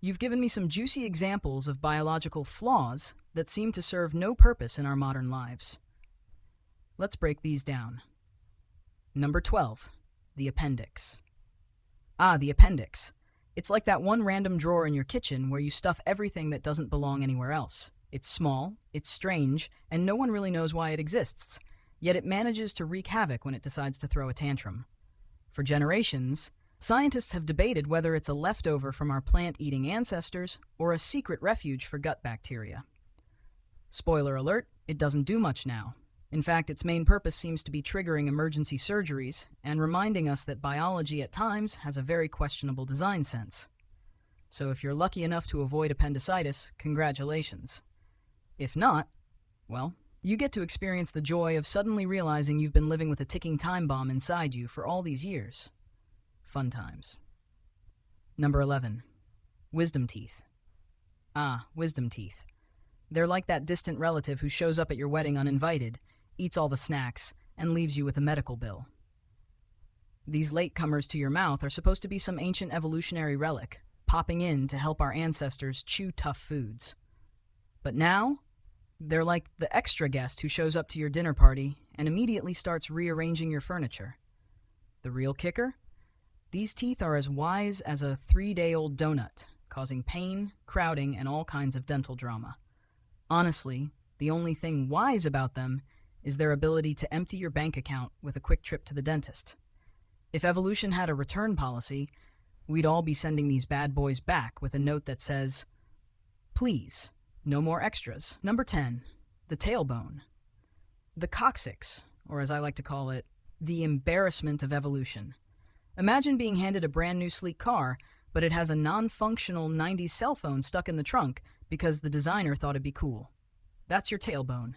You've given me some juicy examples of biological flaws that seem to serve no purpose in our modern lives. Let's break these down. Number 12. The appendix. The appendix. It's like that one random drawer in your kitchen where you stuff everything that doesn't belong anywhere else. It's small, it's strange, and no one really knows why it exists, yet it manages to wreak havoc when it decides to throw a tantrum. For generations, scientists have debated whether it's a leftover from our plant-eating ancestors or a secret refuge for gut bacteria. Spoiler alert, it doesn't do much now. In fact, its main purpose seems to be triggering emergency surgeries and reminding us that biology at times has a very questionable design sense. So if you're lucky enough to avoid appendicitis, congratulations. If not, well, you get to experience the joy of suddenly realizing you've been living with a ticking time bomb inside you for all these years. Fun times. Number 11. Wisdom teeth. Wisdom teeth. They're like that distant relative who shows up at your wedding uninvited, eats all the snacks, and leaves you with a medical bill. These latecomers to your mouth are supposed to be some ancient evolutionary relic, popping in to help our ancestors chew tough foods. But now, they're like the extra guest who shows up to your dinner party and immediately starts rearranging your furniture. The real kicker? These teeth are as wise as a 3-day-old donut, causing pain, crowding, and all kinds of dental drama. Honestly, the only thing wise about them is their ability to empty your bank account with a quick trip to the dentist. If evolution had a return policy, we'd all be sending these bad boys back with a note that says, "Please, no more extras." Number 10. The tailbone. The coccyx, or as I like to call it, the embarrassment of evolution. Imagine being handed a brand new sleek car, but it has a non-functional 90s cell phone stuck in the trunk because the designer thought it'd be cool. That's your tailbone.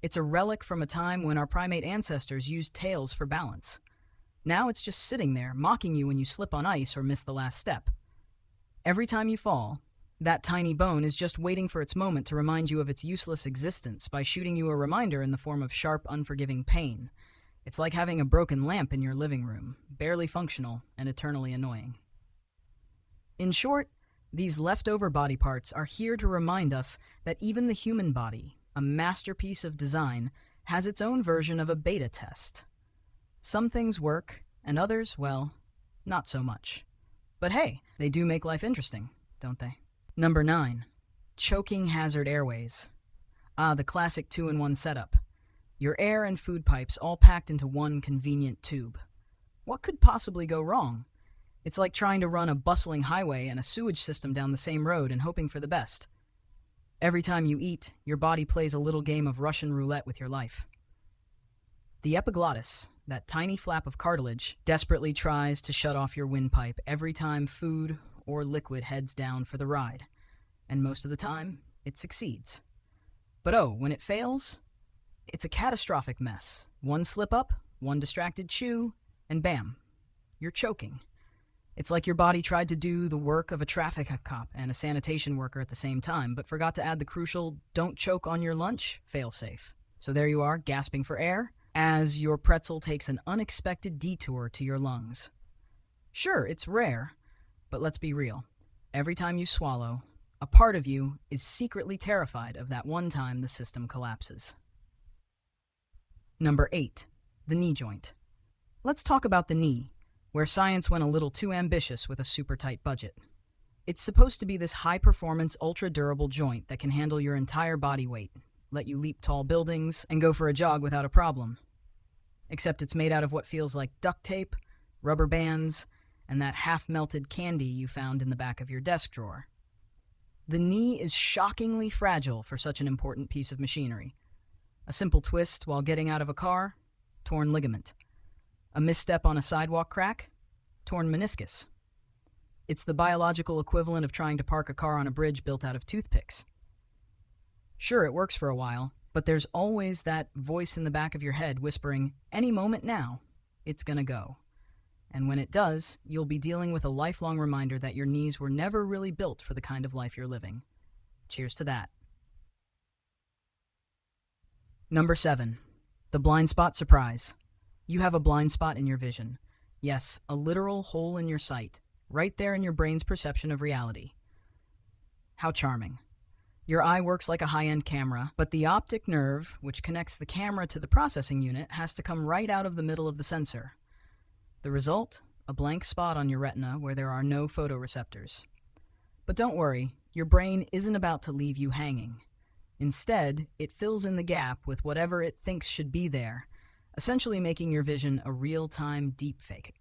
It's a relic from a time when our primate ancestors used tails for balance. Now it's just sitting there, mocking you when you slip on ice or miss the last step. Every time you fall, that tiny bone is just waiting for its moment to remind you of its useless existence by shooting you a reminder in the form of sharp, unforgiving pain. It's like having a broken lamp in your living room, barely functional and eternally annoying. In short, these leftover body parts are here to remind us that even the human body, a masterpiece of design, has its own version of a beta test. Some things work, and others, well, not so much. But hey, they do make life interesting, don't they? Number 9. Choking hazard airways. The classic 2-in-1 setup. Your air and food pipes all packed into one convenient tube. What could possibly go wrong? It's like trying to run a bustling highway and a sewage system down the same road and hoping for the best. Every time you eat, your body plays a little game of Russian roulette with your life. The epiglottis, that tiny flap of cartilage, desperately tries to shut off your windpipe every time food or liquid heads down for the ride. And most of the time, it succeeds. But when it fails, it's a catastrophic mess. One slip up, one distracted chew, and bam, you're choking. It's like your body tried to do the work of a traffic cop and a sanitation worker at the same time, but forgot to add the crucial "don't choke on your lunch" failsafe. So there you are, gasping for air, as your pretzel takes an unexpected detour to your lungs. Sure, it's rare, but let's be real. Every time you swallow, a part of you is secretly terrified of that one time the system collapses. Number 8. The knee joint. Let's talk about the knee, where science went a little too ambitious with a super tight budget. It's supposed to be this high-performance, ultra-durable joint that can handle your entire body weight, let you leap tall buildings, and go for a jog without a problem. Except it's made out of what feels like duct tape, rubber bands, and that half-melted candy you found in the back of your desk drawer. The knee is shockingly fragile for such an important piece of machinery. A simple twist while getting out of a car, torn ligament. A misstep on a sidewalk crack, torn meniscus. It's the biological equivalent of trying to park a car on a bridge built out of toothpicks. Sure, it works for a while, but there's always that voice in the back of your head whispering, any moment now, it's gonna go. And when it does, you'll be dealing with a lifelong reminder that your knees were never really built for the kind of life you're living. Cheers to that. Number 7. The blind spot surprise. You have a blind spot in your vision. Yes, a literal hole in your sight. right there in your brain's perception of reality. How charming. Your eye works like a high-end camera, but the optic nerve, which connects the camera to the processing unit, has to come right out of the middle of the sensor. The result? A blank spot on your retina where there are no photoreceptors. But don't worry, your brain isn't about to leave you hanging. Instead, it fills in the gap with whatever it thinks should be there, essentially making your vision a real-time deepfake.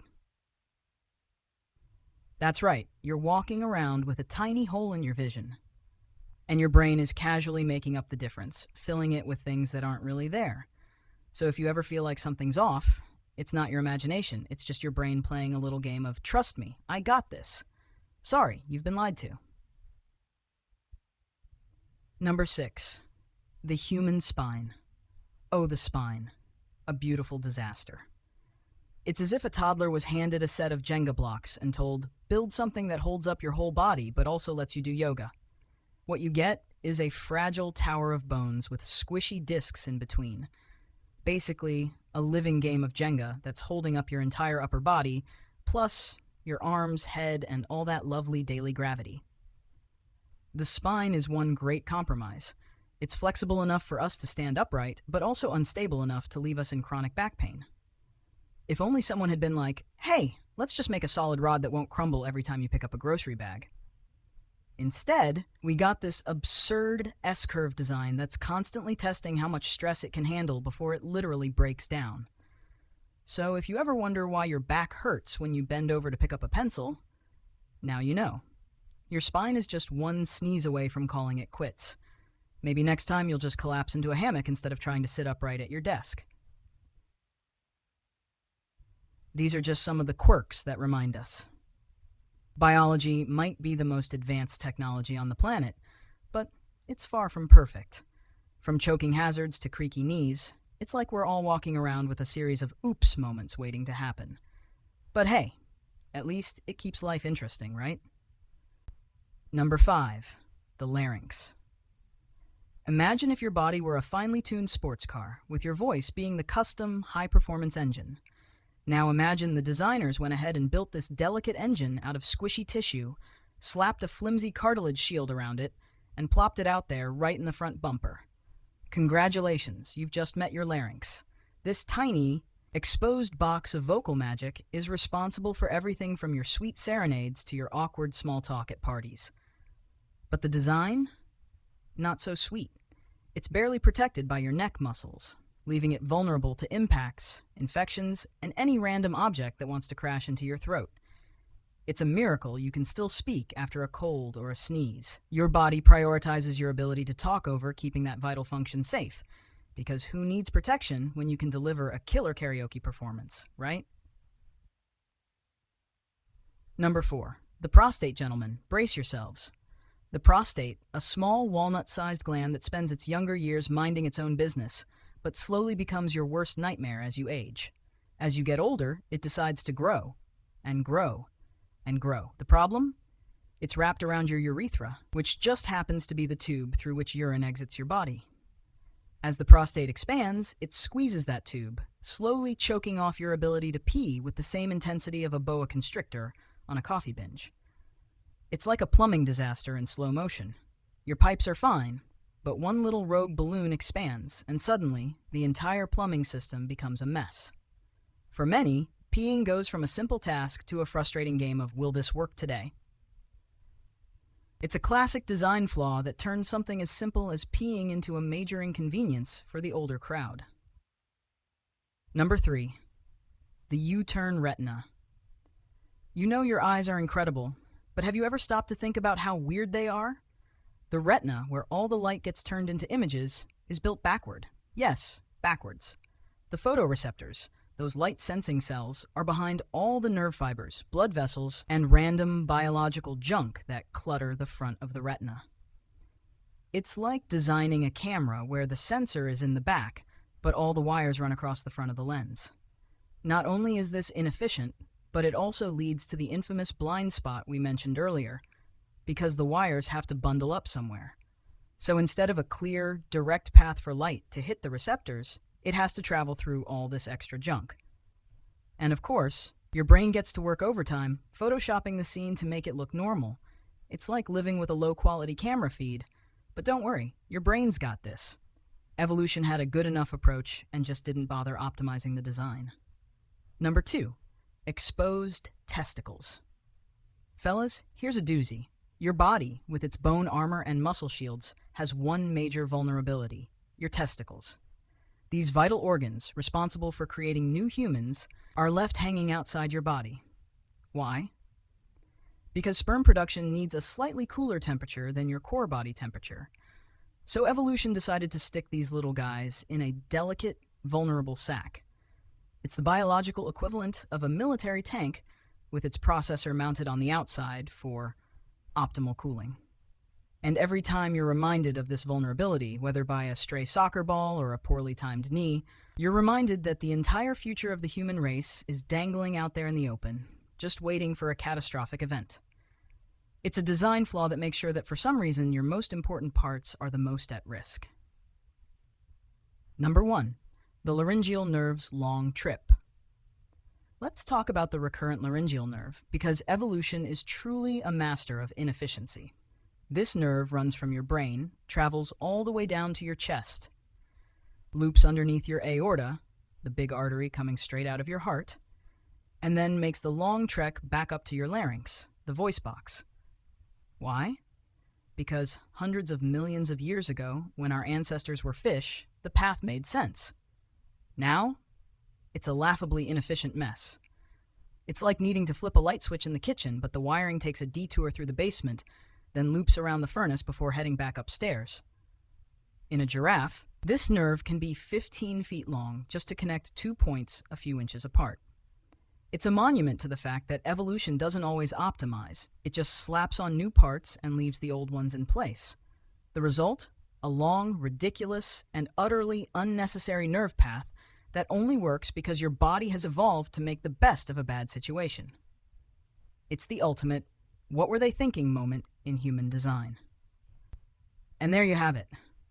That's right, you're walking around with a tiny hole in your vision. And your brain is casually making up the difference, filling it with things that aren't really there. So if you ever feel like something's off, it's not your imagination, it's just your brain playing a little game of, trust me, I got this. Sorry, you've been lied to. Number 6. The human spine. Oh, the spine. A beautiful disaster. It's as if a toddler was handed a set of Jenga blocks and told, build something that holds up your whole body but also lets you do yoga. What you get is a fragile tower of bones with squishy discs in between. Basically, a living game of Jenga that's holding up your entire upper body, plus your arms, head, and all that lovely daily gravity. The spine is one great compromise. It's flexible enough for us to stand upright, but also unstable enough to leave us in chronic back pain. If only someone had been like, hey, let's just make a solid rod that won't crumble every time you pick up a grocery bag. Instead, we got this absurd S-curve design that's constantly testing how much stress it can handle before it literally breaks down. So if you ever wonder why your back hurts when you bend over to pick up a pencil, now you know. Your spine is just one sneeze away from calling it quits. Maybe next time you'll just collapse into a hammock instead of trying to sit upright at your desk. These are just some of the quirks that remind us. Biology might be the most advanced technology on the planet, but it's far from perfect. From choking hazards to creaky knees, it's like we're all walking around with a series of oops moments waiting to happen. But hey, at least it keeps life interesting, right? Number 5, the larynx. Imagine if your body were a finely tuned sports car, with your voice being the custom, high-performance engine. Now imagine the designers went ahead and built this delicate engine out of squishy tissue, slapped a flimsy cartilage shield around it, and plopped it out there right in the front bumper. Congratulations, you've just met your larynx. This tiny, exposed box of vocal magic is responsible for everything from your sweet serenades to your awkward small talk at parties. But the design? Not so sweet. It's barely protected by your neck muscles, leaving it vulnerable to impacts, infections, and any random object that wants to crash into your throat. It's a miracle you can still speak after a cold or a sneeze. Your body prioritizes your ability to talk over keeping that vital function safe, because who needs protection when you can deliver a killer karaoke performance, right? Number 4, the prostate, gentlemen. Brace yourselves. The prostate, a small walnut-sized gland that spends its younger years minding its own business, but slowly becomes your worst nightmare as you age. As you get older, it decides to grow, and grow, and grow. The problem? It's wrapped around your urethra, which just happens to be the tube through which urine exits your body. As the prostate expands, it squeezes that tube, slowly choking off your ability to pee with the same intensity of a boa constrictor on a coffee binge. It's like a plumbing disaster in slow motion. Your pipes are fine, but one little rogue balloon expands, and suddenly, the entire plumbing system becomes a mess. For many, peeing goes from a simple task to a frustrating game of, will this work today? It's a classic design flaw that turns something as simple as peeing into a major inconvenience for the older crowd. Number 3, the U-turn retina. You know your eyes are incredible, but have you ever stopped to think about how weird they are? The retina, where all the light gets turned into images, is built backward. Yes, backwards. The photoreceptors, those light-sensing cells, are behind all the nerve fibers, blood vessels, and random biological junk that clutter the front of the retina. It's like designing a camera where the sensor is in the back, but all the wires run across the front of the lens. Not only is this inefficient, but it also leads to the infamous blind spot we mentioned earlier, because the wires have to bundle up somewhere. So instead of a clear, direct path for light to hit the receptors, it has to travel through all this extra junk. And of course, Your brain gets to work overtime, photoshopping the scene to make it look normal. It's like living with a low-quality camera feed. But don't worry, your brain's got this. Evolution had a good enough approach and just didn't bother optimizing the design. Number 2, exposed testicles. Fellas, here's a doozy. Your body, with its bone armor and muscle shields, has one major vulnerability: your testicles. These vital organs, responsible for creating new humans, are left hanging outside your body. Why? Because sperm production needs a slightly cooler temperature than your core body temperature. So evolution decided to stick these little guys in a delicate, vulnerable sac. It's the biological equivalent of a military tank with its processor mounted on the outside for optimal cooling. And every time you're reminded of this vulnerability, whether by a stray soccer ball or a poorly timed knee, you're reminded that the entire future of the human race is dangling out there in the open, just waiting for a catastrophic event. It's a design flaw that makes sure that for some reason your most important parts are the most at risk. Number 1, the laryngeal nerve's long trip. Let's talk about the recurrent laryngeal nerve, because evolution is truly a master of inefficiency. This nerve runs from your brain, travels all the way down to your chest, loops underneath your aorta, the big artery coming straight out of your heart, and then makes the long trek back up to your larynx, the voice box. Why? Because hundreds of millions of years ago, when our ancestors were fish, the path made sense. Now, it's a laughably inefficient mess. It's like needing to flip a light switch in the kitchen, but the wiring takes a detour through the basement, then loops around the furnace before heading back upstairs. In a giraffe, this nerve can be 15 feet long just to connect 2 points a few inches apart. It's a monument to the fact that evolution doesn't always optimize. It just slaps on new parts and leaves the old ones in place. The result? A long, ridiculous, and utterly unnecessary nerve path that only works because your body has evolved to make the best of a bad situation. It's the ultimate "what were they thinking" moment in human design. And there you have it.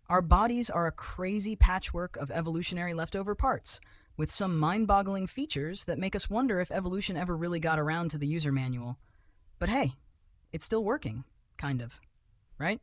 Our bodies are a crazy patchwork of evolutionary leftover parts, with some mind-boggling features that make us wonder if evolution ever really got around to the user manual. But hey, it's still working, kind of, right?